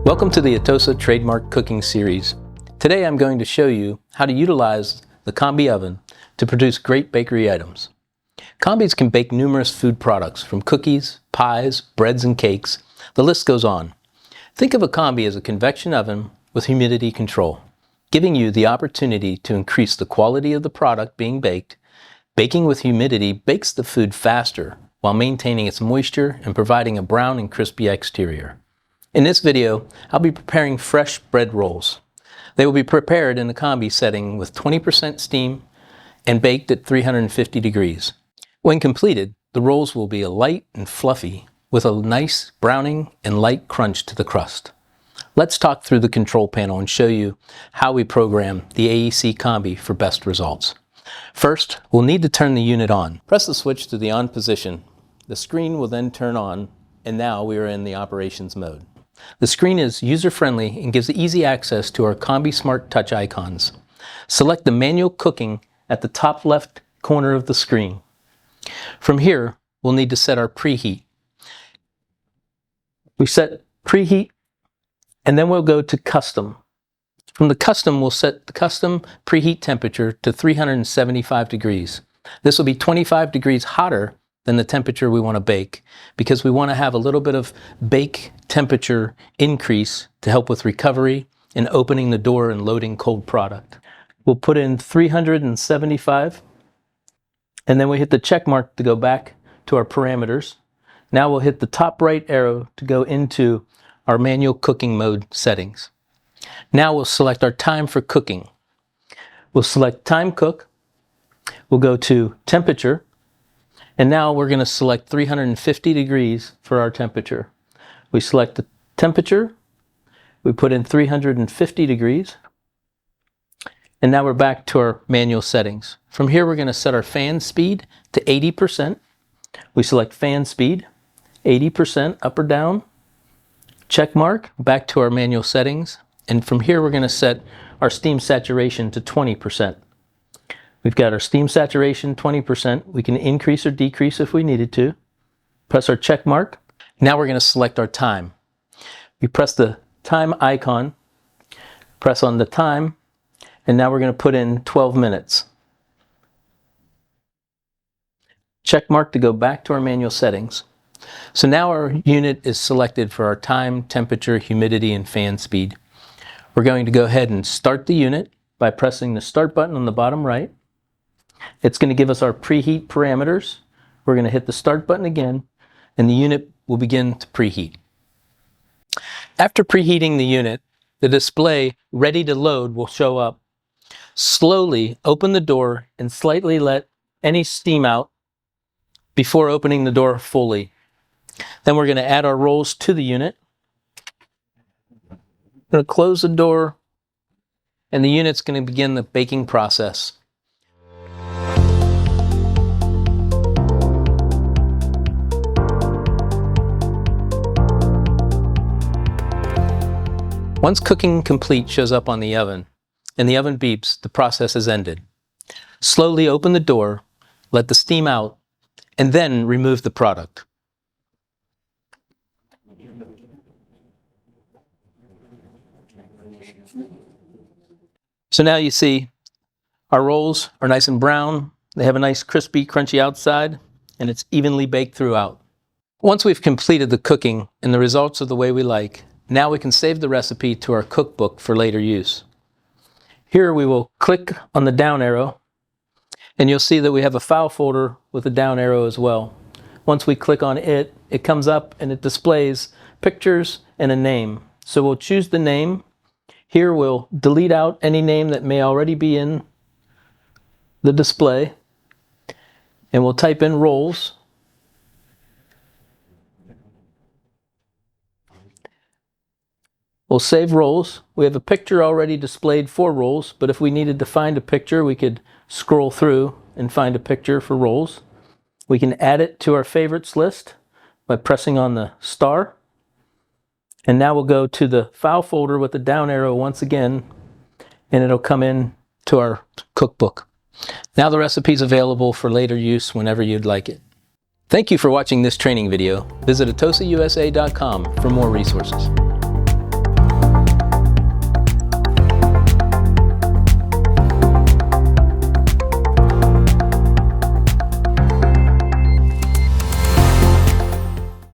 Welcome to the Atosa Trademark Cooking Series. Today I'm going to show you how to utilize the combi oven to produce great bakery items. Combis can bake numerous food products, from cookies, pies, breads, and cakes. The list goes on. Think of a combi as a convection oven with humidity control, giving you the opportunity to increase the quality of the product being baked. Baking with humidity bakes the food faster while maintaining its moisture and providing a brown and crispy exterior. In this video, I'll be preparing fresh bread rolls. They will be prepared in the combi setting with 20% steam and baked at 350 degrees. When completed, the rolls will be light and fluffy with a nice browning and light crunch to the crust. Let's talk through the control panel and show you how we program the AEC combi for best results. First, we'll need to turn the unit on. Press the switch to the on position. The screen will then turn on, and now we are in the operations mode. The screen is user-friendly and gives easy access to our Combi Smart Touch icons. Select the manual cooking at the top left corner of the screen. From here, we'll need to set our preheat. We set preheat, and then we'll go to custom. From the custom, we'll set the custom preheat temperature to 375 degrees. This will be 25 degrees hotter than the temperature we want to bake, because we want to have a little bit of bake temperature increase to help with recovery and opening the door and loading cold product. We'll put in 375, and then we hit the check mark to go back to our parameters. Now we'll hit the top right arrow to go into our manual cooking mode settings. Now we'll select our time for cooking. We'll select time cook. We'll go to temperature. And now we're going to select 350 degrees for our temperature. We select the temperature, we put in 350 degrees, and now we're back to our manual settings. From here we're going to set our fan speed to 80%. We select fan speed, 80% up or down, check mark, back to our manual settings, and from here we're going to set our steam saturation to 20%. We've got our steam saturation 20%. We can increase or decrease if we needed to. Press our check mark. Now we're going to select our time. We press the time icon, press on the time, and now we're going to put in 12 minutes. Check mark to go back to our manual settings. So now our unit is selected for our time, temperature, humidity, and fan speed. We're going to go ahead and start the unit by pressing the start button on the bottom right. It's going to give us our preheat parameters. We're going to hit the start button again, and the unit will begin to preheat. After preheating the unit, the display ready to load will show up. Slowly open the door and slightly let any steam out before opening the door fully. Then we're going to add our rolls to the unit. I'm going to close the door, and the unit's going to begin the baking process. Once cooking complete shows up on the oven and the oven beeps, the process is ended. Slowly open the door, let the steam out, and then remove the product. So now you see our rolls are nice and brown. They have a nice crispy, crunchy outside, and it's evenly baked throughout. Once we've completed the cooking and the results are the way we like, now we can save the recipe to our cookbook for later use. Here we will click on the down arrow, and you'll see that we have a file folder with a down arrow as well. Once we click on it, it comes up and it displays pictures and a name. So we'll choose the name. Here we'll delete out any name that may already be in the display, and we'll type in rolls. We'll save rolls. We have a picture already displayed for rolls, but if we needed to find a picture, we could scroll through and find a picture for rolls. We can add it to our favorites list by pressing on the star. And now we'll go to the file folder with the down arrow once again, and it'll come in to our cookbook. Now the recipe is available for later use whenever you'd like it. Thank you for watching this training video. Visit atosausa.com for more resources.